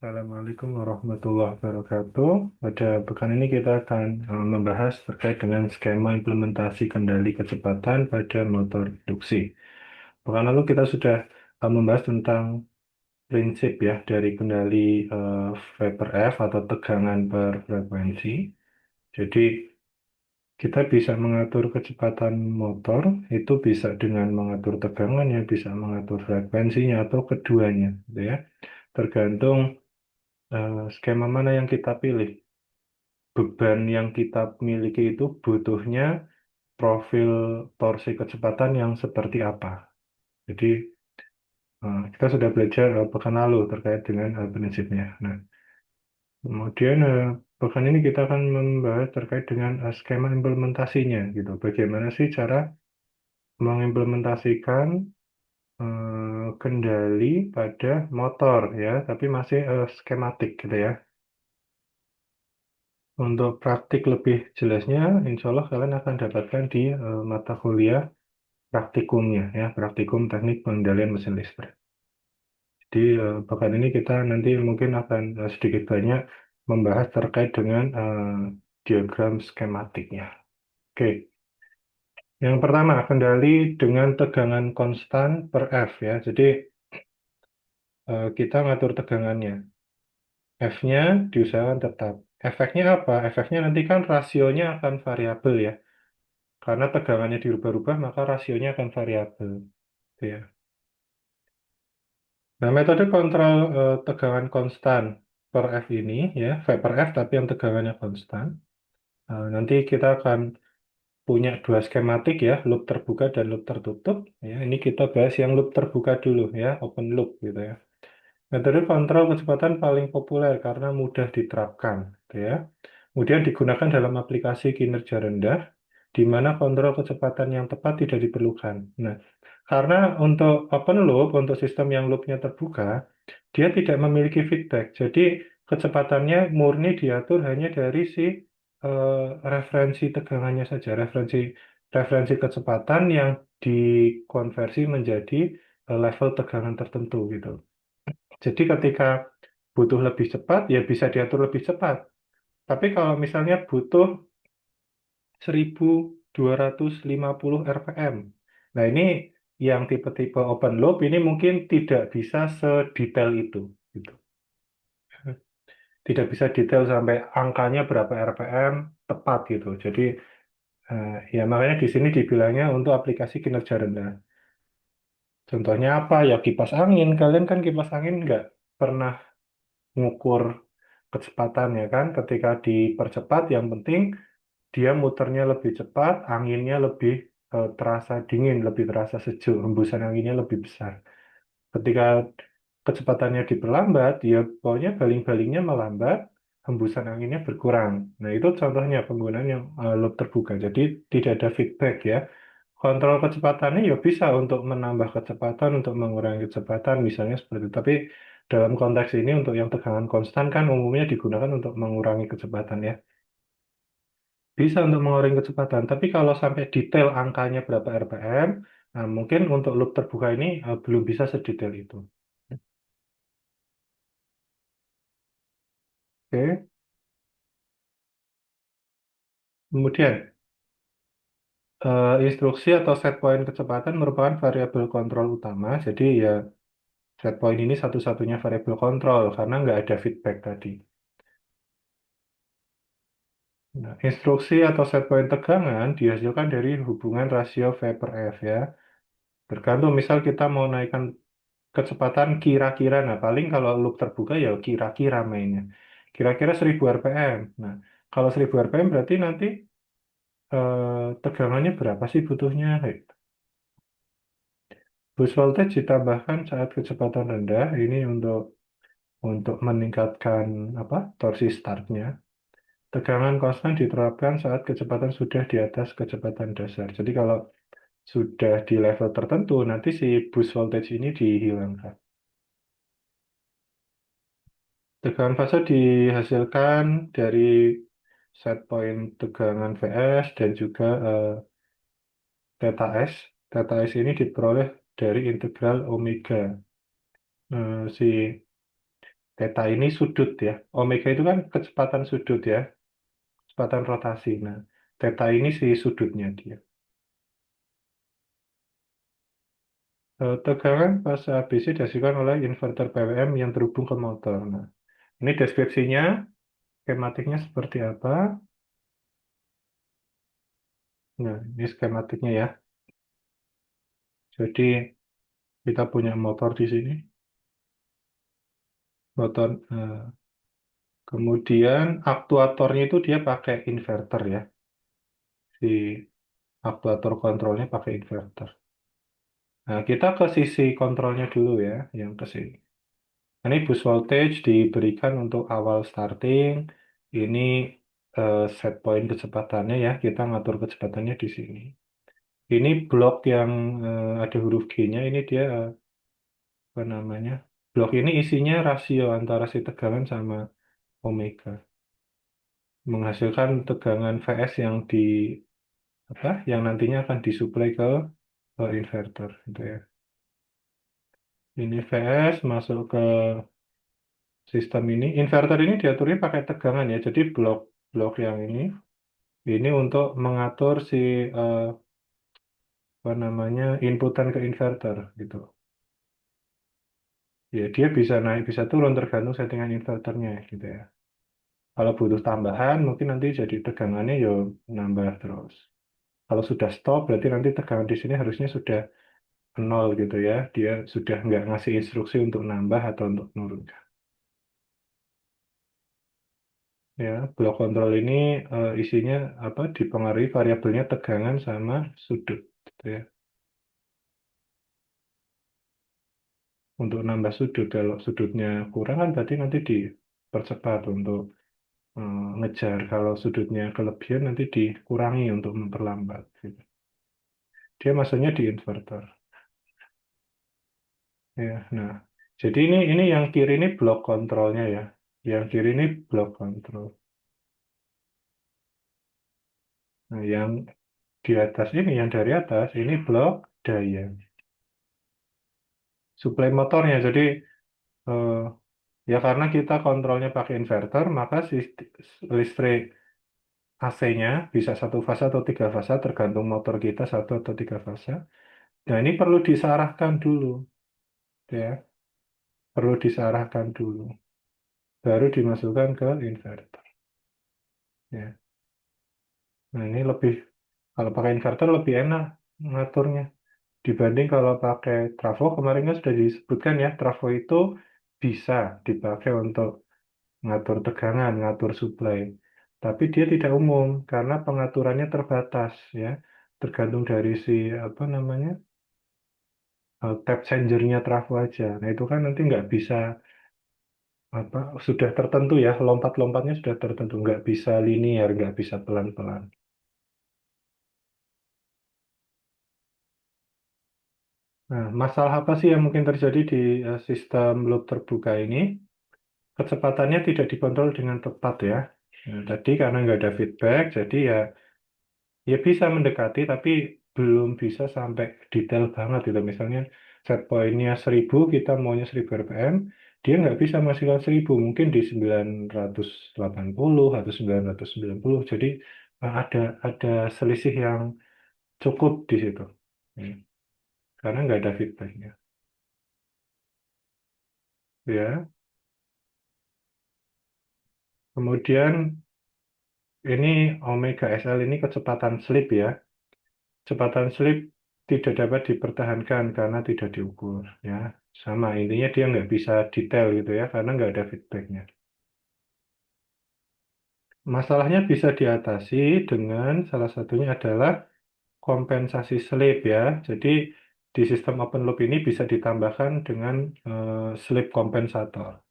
Assalamualaikum warahmatullahi wabarakatuh. Pada pekan ini kita akan membahas terkait dengan skema implementasi kendali kecepatan pada motor induksi. Pekan lalu kita sudah membahas tentang prinsip ya dari kendali V per F atau tegangan per frekuensi. Jadi kita bisa mengatur kecepatan motor itu bisa dengan mengatur tegangannya, bisa mengatur frekuensinya atau keduanya, gitu ya. Tergantung skema mana yang kita pilih. Beban yang kita miliki itu butuhnya profil torsi kecepatan yang seperti apa. Jadi kita sudah belajar pekan lalu terkait dengan prinsipnya. Nah, kemudian pekan ini kita akan membahas terkait dengan skema implementasinya gitu. Bagaimana sih cara mengimplementasikan kendali pada motor ya, tapi masih skematik gitu ya. Untuk praktik lebih jelasnya, insya Allah kalian akan dapatkan di mata kuliah praktikumnya ya, praktikum teknik pengendalian mesin listrik. Di pekan ini kita nanti mungkin akan sedikit banyak membahas terkait dengan diagram skematiknya. Oke, yang pertama kendali dengan tegangan konstan per F ya. Jadi kita ngatur tegangannya. F-nya diusahakan tetap. Efeknya apa? Efeknya nanti kan rasionya akan variabel ya. Karena tegangannya dirubah-rubah, maka rasionya akan variabel. Gitu ya. Nah, metode kontrol tegangan konstan per F ini, ya, V per F, tapi yang tegangannya konstan. Nanti kita akan punya dua skematik ya, loop terbuka dan loop tertutup. Ya, ini kita bahas yang loop terbuka dulu ya, open loop gitu ya. Metode kontrol kecepatan paling populer karena mudah diterapkan, gitu ya. Kemudian digunakan dalam aplikasi kinerja rendah, di mana kontrol kecepatan yang tepat tidak diperlukan. Nah, karena untuk open loop, untuk sistem yang loopnya terbuka, dia tidak memiliki feedback. Jadi kecepatannya murni diatur hanya dari si referensi tegangannya saja, referensi referensi kecepatan yang dikonversi menjadi level tegangan tertentu gitu. Jadi ketika butuh lebih cepat, ya bisa diatur lebih cepat. Tapi kalau misalnya butuh 1250 RPM. Nah, ini yang tipe-tipe open loop ini mungkin tidak bisa sedetail itu gitu. Tidak bisa detail sampai angkanya berapa RPM tepat gitu. Jadi ya makanya di sini dibilangnya untuk aplikasi kinerja rendah. Contohnya apa? Ya kipas angin. Kalian kan kipas angin nggak pernah ngukur kecepatan ya kan. Ketika dipercepat yang penting dia muternya lebih cepat, anginnya lebih terasa dingin, lebih terasa sejuk, hembusan anginnya lebih besar. Ketika kecepatannya diperlambat, ya pokoknya baling-balingnya melambat, hembusan anginnya berkurang. Nah, itu contohnya penggunaan yang loop terbuka. Jadi tidak ada feedback ya. Kontrol kecepatannya ya bisa untuk menambah kecepatan, untuk mengurangi kecepatan, misalnya seperti itu. Tapi dalam konteks ini untuk yang tegangan konstan kan umumnya digunakan untuk mengurangi kecepatan ya. Bisa untuk mengurangi kecepatan, tapi kalau sampai detail angkanya berapa RPM, nah mungkin untuk loop terbuka ini belum bisa sedetail itu. Oke, kemudian instruksi atau set point kecepatan merupakan variabel kontrol utama. Jadi ya set point ini satu-satunya variabel kontrol karena nggak ada feedback tadi. Nah, instruksi atau set point tegangan dihasilkan dari hubungan rasio V per F ya. Tergantung misal kita mau naikkan kecepatan kira-kira, nah paling kalau loop terbuka ya kira-kira mainnya. Kira-kira 1000 RPM. Nah, kalau 1000 RPM berarti nanti tegangannya berapa sih butuhnya? Bus voltage ditambahkan saat kecepatan rendah, ini untuk meningkatkan apa torsi startnya. Tegangan konstan diterapkan saat kecepatan sudah di atas kecepatan dasar. Jadi kalau sudah di level tertentu, nanti si bus voltage ini dihilangkan. Tegangan fase dihasilkan dari set point tegangan Vs dan juga theta S. Theta S ini diperoleh dari integral omega. Si Theta ini sudut ya. Omega itu kan kecepatan sudut ya, kecepatan rotasi. Nah, theta ini si sudutnya dia. Tegangan fase ABC dihasilkan oleh inverter PWM yang terhubung ke motor. Nah, ini deskripsinya, skematiknya seperti apa? Nah, ini skematiknya ya. Jadi kita punya motor di sini, motor. Kemudian aktuatornya itu dia pakai inverter ya. Si aktuator kontrolnya pakai inverter. Nah, kita ke sisi kontrolnya dulu ya, yang ke sini. Ini bus voltage diberikan untuk awal starting. Ini set point kecepatannya ya. Kita ngatur kecepatannya di sini. Ini blok yang ada huruf G-nya. Ini dia apa namanya? Blok ini isinya rasio antara si tegangan sama omega. Menghasilkan tegangan VS yang di apa? Yang nantinya akan disuplai ke inverter gitu ya. Ini VS masuk ke sistem ini. Inverter ini diaturnya pakai tegangan ya. Jadi blok yang ini untuk mengatur si apa namanya inputan ke inverter gitu. Ya dia bisa naik bisa turun tergantung settingan inverternya gitu ya. Kalau butuh tambahan mungkin nanti jadi tegangannya yo nambah terus. Kalau sudah stop berarti nanti tegangan di sini harusnya sudah nol gitu ya. Dia sudah nggak ngasih instruksi untuk nambah atau untuk nurunkan. Ya, blok kontrol ini isinya apa dipengaruhi variabelnya tegangan sama sudut gitu ya. Untuk nambah sudut kalau sudutnya kurang kan berarti nanti dipercepat untuk ngejar. Kalau sudutnya kelebihan nanti dikurangi untuk memperlambat gitu. Dia masuknya di inverter. Ya, nah. Jadi ini yang kiri ini blok kontrolnya ya. Yang kiri ini blok kontrol. Nah, yang di atas ini, yang dari atas, ini blok daya. Suplai motornya. Jadi eh, ya karena kita kontrolnya pakai inverter, maka listrik AC-nya bisa satu fase atau tiga fase, tergantung motor kita satu atau tiga fase. Nah ini perlu disarahkan dulu, ya, perlu disarahkan dulu, baru dimasukkan ke inverter. Ya, nah ini lebih kalau pakai inverter lebih enak ngaturnya dibanding kalau pakai trafo. Kemarin kan sudah disebutkan ya, trafo itu bisa dipakai untuk ngatur tegangan, ngatur suplai. Tapi dia tidak umum karena pengaturannya terbatas ya, tergantung dari si apa namanya tap changernya trafo aja. Nah itu kan nanti nggak bisa apa sudah tertentu ya, lompat-lompatnya sudah tertentu, nggak bisa linear, nggak bisa pelan-pelan. Nah, masalah apa sih yang mungkin terjadi di sistem loop terbuka ini? Kecepatannya tidak dikontrol dengan tepat ya. Nah, tadi karena nggak ada feedback, jadi ya bisa mendekati, tapi belum bisa sampai detail banget gitu. Misalnya set point-nya 1000, kita maunya 1000 RPM, dia nggak bisa menghasilkan 1000, mungkin di 980 atau 990. Jadi ada selisih yang cukup di situ. Hmm. Karena nggak ada feedback-nya. Ya, kemudian ini Omega SL ini kecepatan slip ya. Kecepatan slip tidak dapat dipertahankan karena tidak diukur ya. Sama intinya dia nggak bisa detail gitu ya karena nggak ada feedbacknya. Masalahnya bisa diatasi dengan salah satunya adalah kompensasi slip ya. Jadi di sistem open loop ini bisa ditambahkan dengan slip kompensator.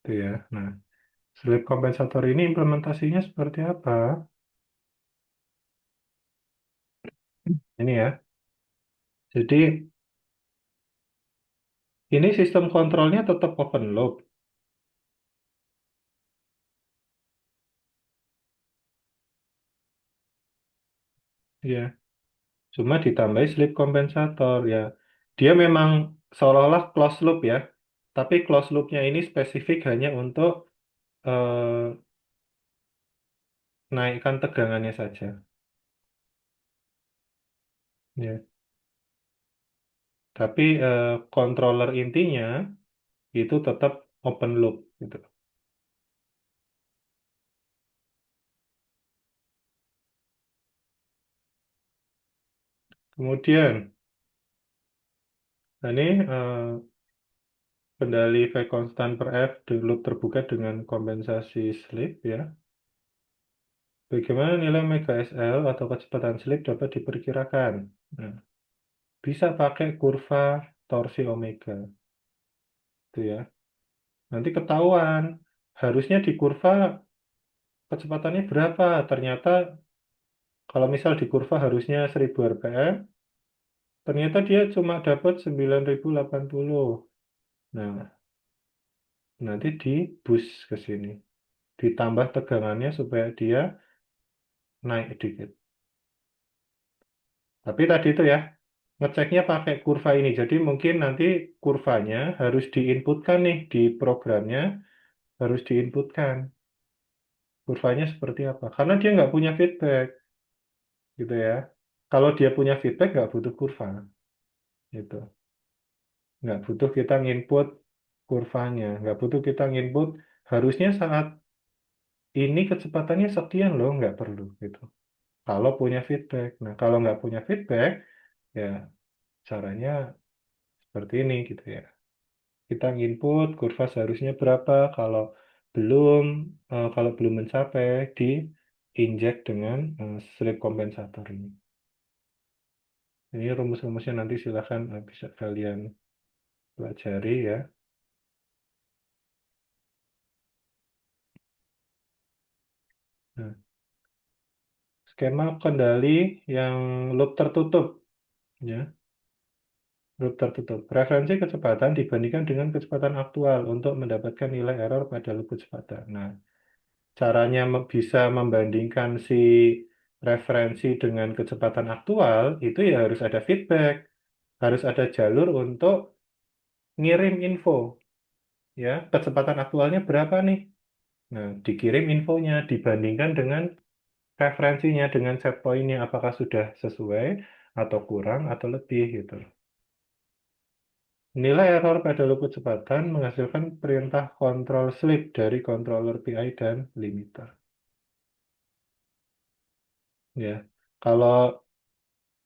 Itu ya. Nah, slip kompensator ini implementasinya seperti apa? Ini ya. Jadi ini sistem kontrolnya tetap open loop ya. Cuma ditambahi slip kompensator ya. Dia memang seolah-olah closed loop ya. Tapi closed loop-nya ini spesifik hanya untuk naikkan tegangannya saja. Ya. Tapi controller intinya itu tetap open loop gitu. Kemudian, nah ini kendali V konstan per F di loop terbuka dengan kompensasi slip ya. Bagaimana nilai mega SL atau kecepatan slip dapat diperkirakan? Nah, bisa pakai kurva torsi omega, itu ya. Nanti ketahuan, harusnya di kurva kecepatannya berapa? Ternyata kalau misal di kurva harusnya 1000 rpm, ternyata dia cuma dapat 9080. Nah, nanti di boost ke sini, ditambah tegangannya supaya dia naik dikit. Tapi tadi itu ya, ngeceknya pakai kurva ini. Jadi mungkin nanti kurvanya harus diinputkan nih di programnya, harus diinputkan kurvanya seperti apa. Karena dia nggak punya feedback, gitu ya. Kalau dia punya feedback nggak butuh kurva, gitu. Nggak butuh kita nginput kurvanya, nggak butuh kita nginput harusnya saat ini kecepatannya sekian loh, nggak perlu gitu. Kalau punya feedback, nah kalau nggak punya feedback, ya caranya seperti ini gitu ya. Kita nginput kurva seharusnya berapa, belum kalau belum mencapai diinjek dengan slip kompensator ini. Ini rumus-rumusnya nanti silahkan bisa kalian pelajari ya. Nah, skema kendali yang loop tertutup ya. Loop tertutup. Referensi kecepatan dibandingkan dengan kecepatan aktual untuk mendapatkan nilai error pada loop kecepatan. Nah, caranya bisa membandingkan si referensi dengan kecepatan aktual itu ya harus ada feedback, harus ada jalur untuk ngirim info ya, kecepatan aktualnya berapa nih. Nah, dikirim infonya dibandingkan dengan referensinya dengan set point-nya apakah sudah sesuai atau kurang atau lebih gitu. Nilai error pada loop kecepatan menghasilkan perintah kontrol slip dari controller PI dan limiter. Ya, kalau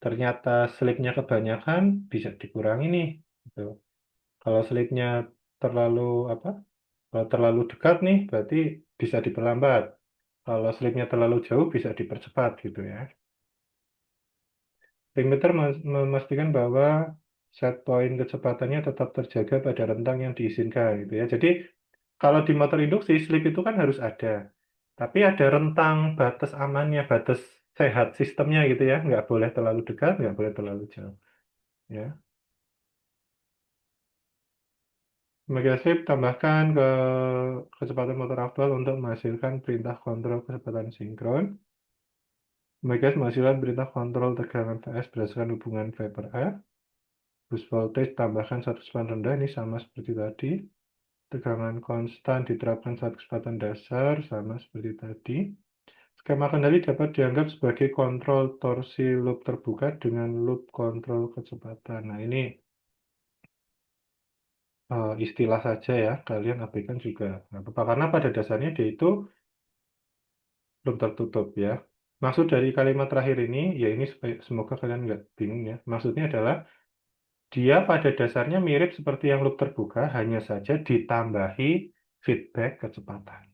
ternyata slipnya kebanyakan bisa dikurangi nih. Gitu. Kalau slipnya terlalu apa? Kalau terlalu dekat nih berarti bisa diperlambat. Kalau slipnya terlalu jauh bisa dipercepat gitu ya. Limiter memastikan bahwa set point kecepatannya tetap terjaga pada rentang yang diizinkan gitu ya. Jadi kalau di motor induksi slip itu kan harus ada. Tapi ada rentang batas amannya, batas sehat sistemnya gitu ya. Nggak boleh terlalu dekat, nggak boleh terlalu jauh. Ya. Megaslip tambahkan ke kecepatan motor aktual untuk menghasilkan perintah kontrol kecepatan sinkron. Megas menghasilkan perintah kontrol tegangan VS berdasarkan hubungan V per F. Boost voltage tambahkan satu kecepatan rendah, ini sama seperti tadi. Tegangan konstan diterapkan saat kecepatan dasar, sama seperti tadi. Skema kendali dapat dianggap sebagai kontrol torsi loop terbuka dengan loop kontrol kecepatan. Nah, ini istilah saja ya, kalian abaikan juga nggak apa-apa. Karena pada dasarnya dia itu loop tertutup ya. Maksud dari kalimat terakhir ini, ya ini semoga kalian nggak bingung ya. Maksudnya adalah dia pada dasarnya mirip seperti yang loop terbuka, hanya saja ditambahi feedback kecepatan.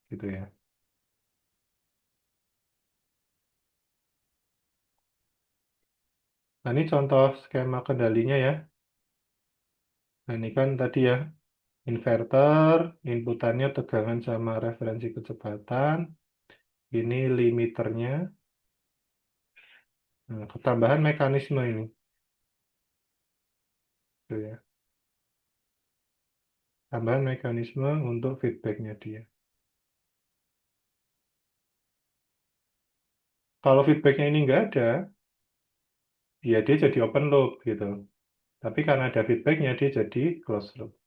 Gitu ya. Nah, ini contoh skema kendalinya ya. Nah, ini kan tadi ya, inverter, inputannya tegangan sama referensi kecepatan. Ini limiternya. Nah, ketambahan mekanisme ini. Gitu ya. Tambahan mekanisme untuk feedbacknya dia. Kalau feedbacknya ini nggak ada, ya dia jadi open loop gitu. Tapi karena ada feedbacknya, dia jadi closed loop.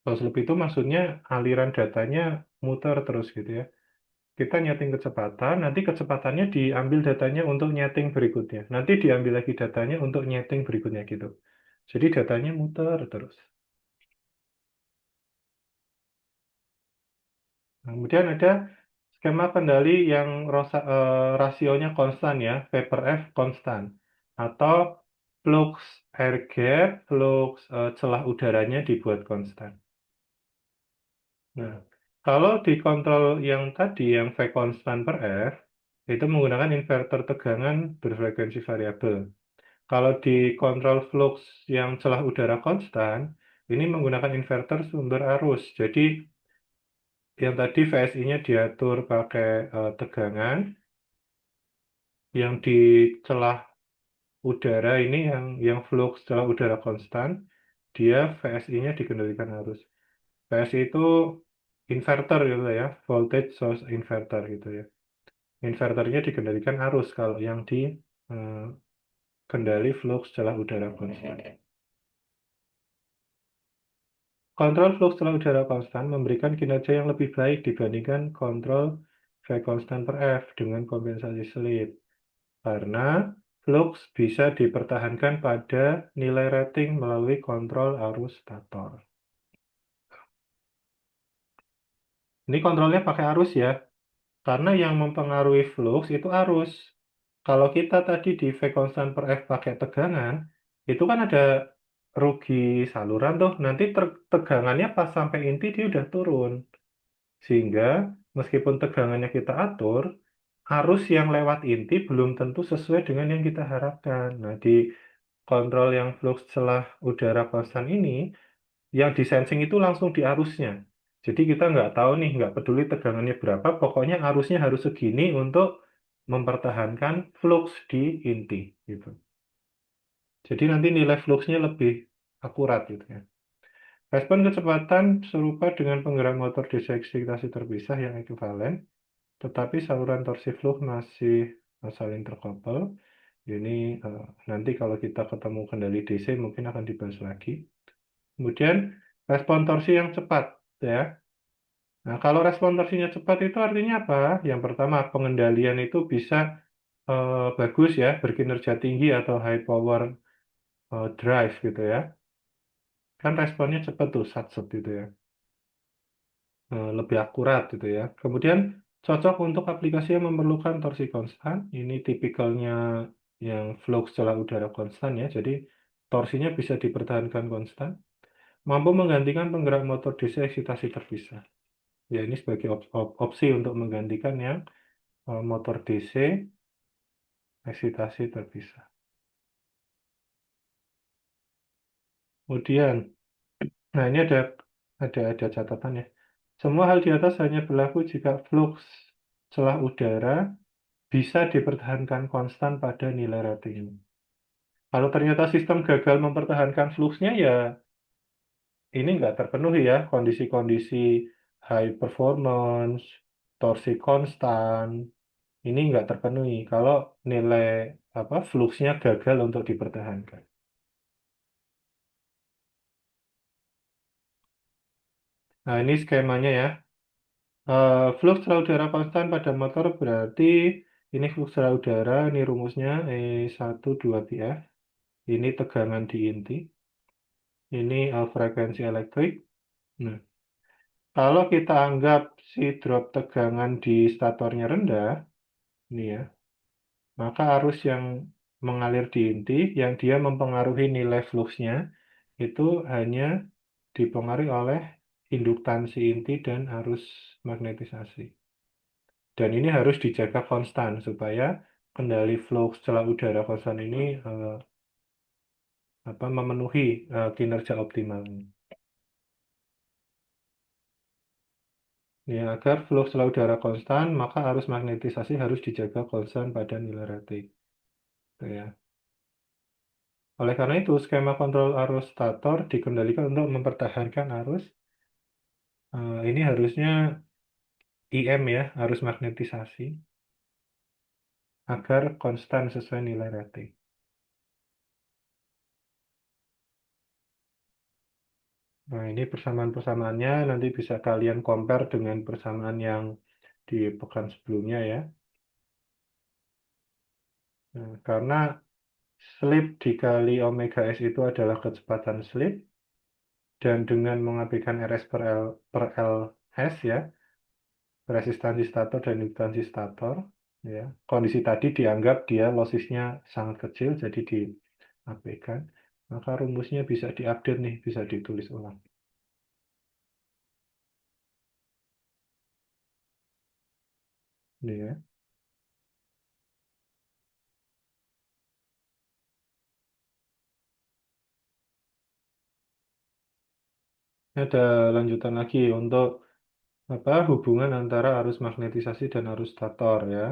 Closed loop itu maksudnya aliran datanya muter terus gitu ya. Kita nyeting kecepatan, nanti kecepatannya diambil datanya untuk nyeting berikutnya. Nanti diambil lagi datanya untuk nyeting berikutnya gitu. Jadi datanya muter terus. Nah, kemudian ada skema kendali yang rasionya konstan ya, V per F konstan. Atau flux air gap, flux celah udaranya dibuat konstan. Nah, kalau di kontrol yang tadi, yang V konstan per F, itu menggunakan inverter tegangan berfrekuensi variabel. Kalau di kontrol flux yang celah udara konstan, ini menggunakan inverter sumber arus. Jadi yang tadi VSI-nya diatur pakai tegangan, yang di celah udara ini yang flux celah udara konstan, dia VSI-nya dikendalikan arus. VSI itu inverter gitu ya, voltage source inverter gitu ya. Inverternya dikendalikan arus kalau yang di eh, kendali flux celah udara konstan. Kontrol flux celah udara konstan memberikan kinerja yang lebih baik dibandingkan kontrol V konstan per F dengan kompensasi selip. Karena flux bisa dipertahankan pada nilai rating melalui kontrol arus stator. Ini kontrolnya pakai arus ya, karena yang mempengaruhi flux itu arus. Kalau kita tadi di V konstan per F pakai tegangan, itu kan ada rugi saluran tuh, nanti tegangannya pas sampai inti dia udah turun. Sehingga meskipun tegangannya kita atur, arus yang lewat inti belum tentu sesuai dengan yang kita harapkan. Nah, di kontrol yang flux celah udara konstan ini, yang disensing itu langsung di arusnya. Jadi kita nggak tahu nih, nggak peduli tegangannya berapa, pokoknya arusnya harus segini untuk mempertahankan flux di inti. Gitu. Jadi nanti nilai fluxnya lebih akurat gitu ya. Respon kecepatan serupa dengan penggerak motor DC eksitasi terpisah yang ekuivalen, tetapi saluran torsi flux masih saling terkoppel. Ini nanti kalau kita ketemu kendali DC mungkin akan dibahas lagi. Kemudian respon torsi yang cepat ya. Nah, kalau respon torsinya cepat itu artinya apa? Yang pertama, pengendalian itu bisa bagus ya, berkinerja tinggi atau high power drive gitu ya. Kan responnya cepat tuh, sat-set gitu ya. Lebih akurat gitu ya. Kemudian cocok untuk aplikasi yang memerlukan torsi konstan. Ini tipikalnya yang flux celah udara konstan ya. Jadi torsinya bisa dipertahankan konstan. Mampu menggantikan penggerak motor DC eksitasi terpisah. Ya ini sebagai opsi untuk menggantikan yang motor DC eksitasi terpisah. Kemudian, nah ini ada catatan ya. Semua hal di atas hanya berlaku jika flux celah udara bisa dipertahankan konstan pada nilai rating. Kalau ternyata sistem gagal mempertahankan fluxnya ya ini nggak terpenuhi ya kondisi-kondisi high performance, torsi konstan, ini nggak terpenuhi kalau nilai fluxnya gagal untuk dipertahankan. Nah ini skemanya ya. Flux celah udara konstan pada motor berarti ini flux celah udara, ini rumusnya E12BF. Ini tegangan di inti. Ini frekuensi elektrik. Nah, kalau kita anggap si drop tegangan di statornya rendah, ini ya, maka arus yang mengalir di inti, yang dia mempengaruhi nilai fluxnya, itu hanya dipengaruhi oleh induktansi inti dan arus magnetisasi. Dan ini harus dijaga konstan supaya kendali flux celah udara konstan ini memenuhi kinerja optimal. Ya, agar flux celah udara konstan, maka arus magnetisasi harus dijaga konstan pada nilai rating. Gitu ya. Oleh karena itu, skema kontrol arus stator dikendalikan untuk mempertahankan arus. Ini harusnya IM ya, arus magnetisasi, agar konstan sesuai nilai rating. Nah, ini persamaan-persamaannya nanti bisa kalian compare dengan persamaan yang di pekan sebelumnya ya. Nah, karena slip dikali omega S itu adalah kecepatan slip, dan dengan mengabaikan RS per LS ya, resistansi stator dan indukansi stator, ya, kondisi tadi dianggap dia lossesnya sangat kecil, jadi diabaikan. Maka rumusnya bisa diupdate nih, bisa ditulis ulang. Ini ya. Ini ada lanjutan lagi untuk apa hubungan antara arus magnetisasi dan arus stator ya.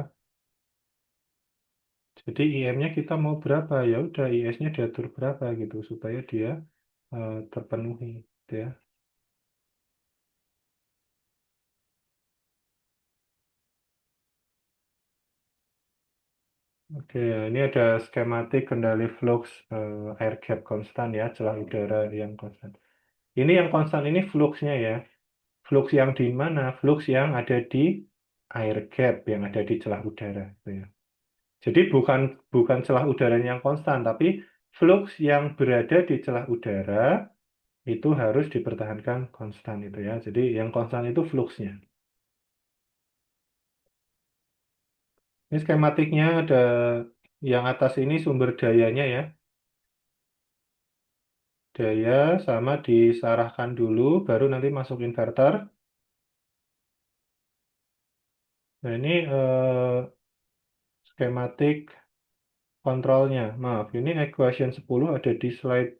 Jadi IM-nya kita mau berapa ya udah IS-nya diatur berapa gitu supaya dia terpenuhi gitu ya. Oke, ini ada skematik kendali flux air gap konstan ya, celah udara yang konstan. Ini yang konstan ini fluxnya ya. Flux yang di mana? Flux yang ada di air gap yang ada di celah udara gitu ya. Jadi bukan bukan celah udaranya yang konstan, tapi flux yang berada di celah udara itu harus dipertahankan konstan itu ya. Jadi yang konstan itu fluxnya. Ini skematiknya ada yang atas ini sumber dayanya ya. Daya sama disarahkan dulu, baru nanti masuk inverter. Nah ini skematik kontrolnya. Maaf, ini equation 10 ada di slide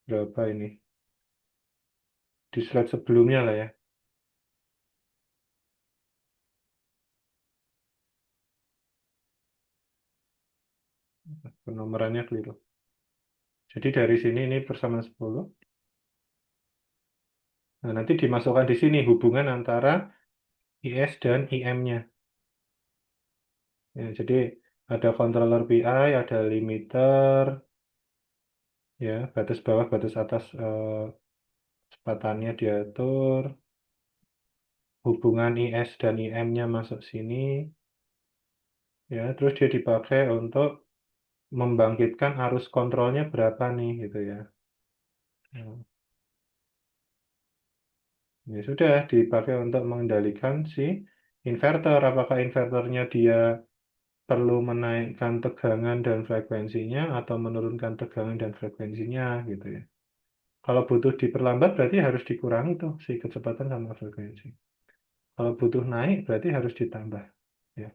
berapa ini? Di slide sebelumnya lah ya. Penomorannya keliru. Jadi dari sini ini persamaan 10. Nah, nanti dimasukkan di sini hubungan antara IS dan IM-nya. Ya, jadi ada controller PI, ada limiter, ya, batas bawah, batas atas kecepatannya diatur, hubungan IS dan IM-nya masuk sini, ya, terus dia dipakai untuk membangkitkan arus kontrolnya berapa nih, gitu ya. Ya, ya sudah dipakai untuk mengendalikan si inverter. Apakah inverternya dia perlu menaikkan tegangan dan frekuensinya atau menurunkan tegangan dan frekuensinya gitu ya. Kalau butuh diperlambat berarti harus dikurangi tuh si kecepatan sama frekuensi. Kalau butuh naik berarti harus ditambah. Ya.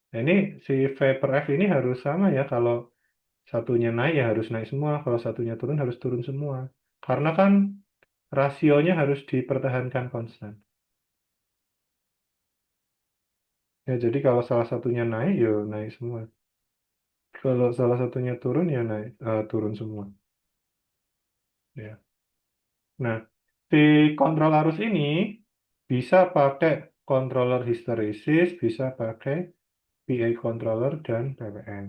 Nah, ini si V per F ini harus sama ya. Kalau satunya naik ya harus naik semua. Kalau satunya turun harus turun semua. Karena kan rasionya harus dipertahankan konstan. Ya jadi kalau salah satunya naik ya naik semua. Kalau salah satunya turun ya naik turun semua. Ya. Nah, si kontrol arus ini bisa pakai controller histeresis, bisa pakai PI controller dan PWM.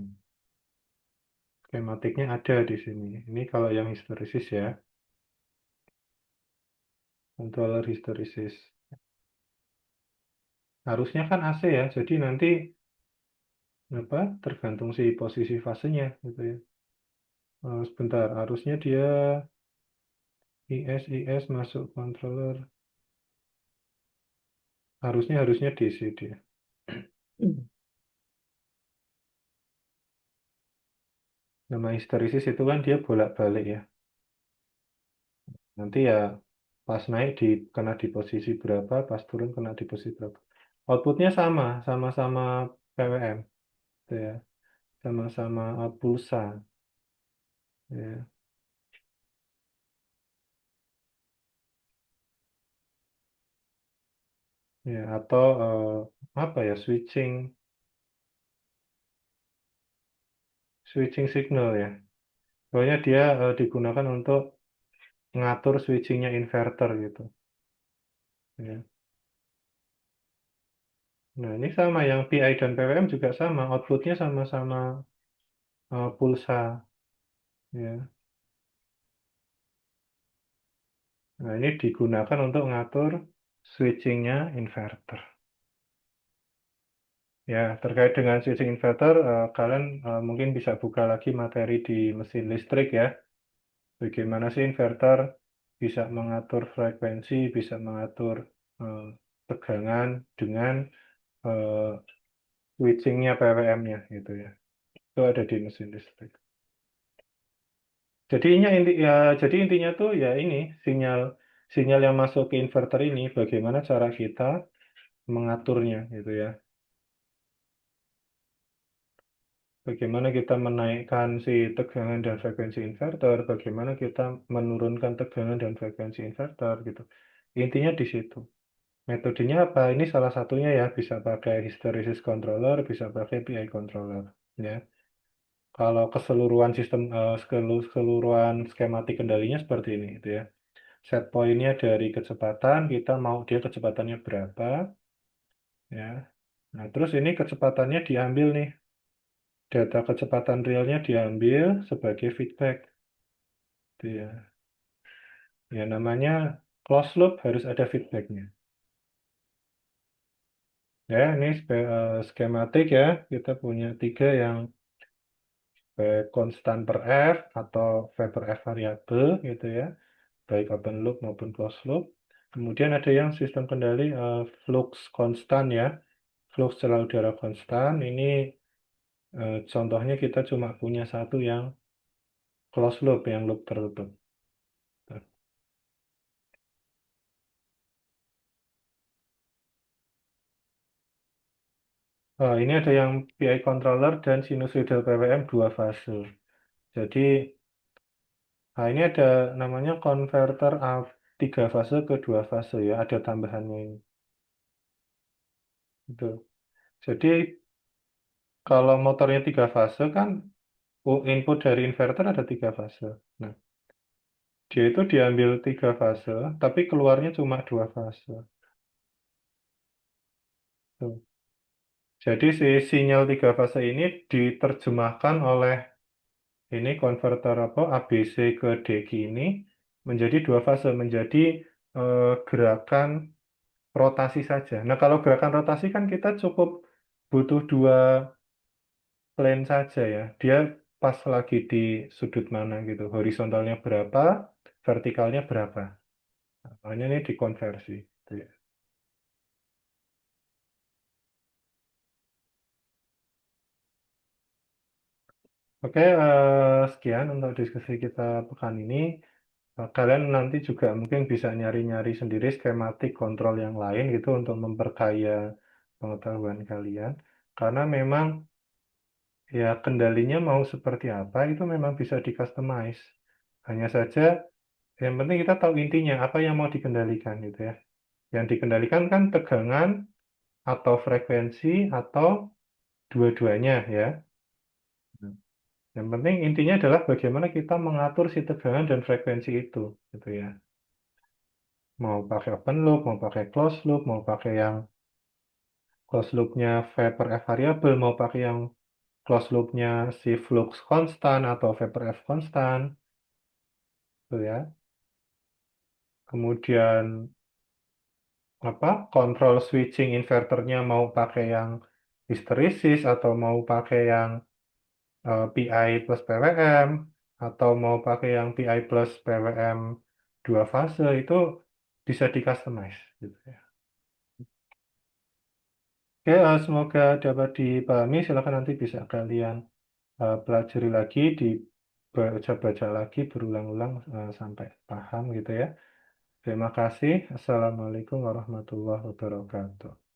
Skematiknya ada di sini. Ini kalau yang histeresis ya, controller histeresis. Harusnya kan AC ya, jadi nanti apa tergantung si posisi fasenya gitu ya. Sebentar, harusnya dia IS masuk controller. Harusnya harusnya DC dia. Nama histeresis itu kan dia bolak-balik ya. Nanti ya pas naik kena di posisi berapa, pas turun kena di posisi berapa. Outputnya sama, sama-sama PWM, gitu ya, sama-sama pulsa, ya, ya atau apa ya switching signal ya. Pokoknya dia digunakan untuk ngatur switchingnya inverter gitu. Ya. Nah ini sama yang PI dan PWM juga sama, outputnya sama-sama pulsa, ya. Nah, ini digunakan untuk ngatur switchingnya inverter. Ya, terkait dengan switching inverter, kalian mungkin bisa buka lagi materi di mesin listrik ya. Bagaimana sih inverter bisa mengatur frekuensi, bisa mengatur eh, tegangan dengan eh, switchingnya PWM-nya gitu ya. Itu ada di mesin listrik. Jadi intinya tuh ya ini sinyal sinyal yang masuk ke inverter ini bagaimana cara kita mengaturnya gitu ya. Bagaimana kita menaikkan si tegangan dan frekuensi inverter, bagaimana kita menurunkan tegangan dan frekuensi inverter gitu. Intinya di situ. Metodenya apa? Ini salah satunya ya, bisa pakai hysteresis controller, bisa pakai PI controller ya. Kalau keseluruhan sistem keseluruhan skematik kendalinya seperti ini gitu ya. Set pointnya dari kecepatan, kita mau dia kecepatannya berapa ya. Nah, terus ini kecepatannya diambil nih, data kecepatan realnya diambil sebagai feedback. Gitu ya. Ya namanya closed loop harus ada feedbacknya. Ya, ini skematik ya. Kita punya tiga yang konstan per F atau V per F variabel gitu ya. Baik open loop maupun closed loop. Kemudian ada yang sistem kendali flux konstan ya. Flux celah udara konstan. Ini contohnya kita cuma punya satu yang closed loop, yang loop tertutup. Ini ada yang PI controller dan sinusoidal PWM dua fase. Jadi, ini ada namanya konverter tiga fase ke dua fase ya, ada tambahannya ini. Itu. Jadi, kalau motornya tiga fase kan, input dari inverter ada tiga fase. Nah, dia itu diambil tiga fase, tapi keluarnya cuma dua fase. Tuh. Jadi, si sinyal tiga fase ini diterjemahkan oleh ini konverter apa ABC ke DQ ini menjadi dua fase, menjadi gerakan rotasi saja. Nah, kalau gerakan rotasi kan kita cukup butuh dua plane saja ya. Dia pas lagi di sudut mana gitu. Horizontalnya berapa, vertikalnya berapa. Nah, makanya ini dikonversi. Gitu ya. Oke, sekian untuk diskusi kita pekan ini. Kalian nanti juga mungkin bisa nyari-nyari sendiri skematik kontrol yang lain gitu untuk memperkaya pengetahuan kalian. Karena memang ya kendalinya mau seperti apa itu memang bisa di-customize. Hanya saja yang penting kita tahu intinya apa yang mau dikendalikan gitu ya. Yang dikendalikan kan tegangan atau frekuensi atau dua-duanya ya. Yang penting intinya adalah bagaimana kita mengatur si tegangan dan frekuensi itu gitu ya. Mau pakai open loop, mau pakai closed loop, mau pakai yang closed loopnya V per F variabel, mau pakai yang closed loopnya si flux konstan atau V per F konstan, gitu ya. Kemudian apa kontrol switching inverternya mau pakai yang histeresis atau mau pakai yang PI plus PWM atau mau pakai yang PI plus PWM dua fase itu bisa di customize gitu ya. Oke, semoga dapat dipahami. Silakan nanti bisa kalian pelajari lagi, dibaca-baca lagi, berulang-ulang sampai paham gitu ya. Terima kasih. Assalamualaikum warahmatullahi wabarakatuh.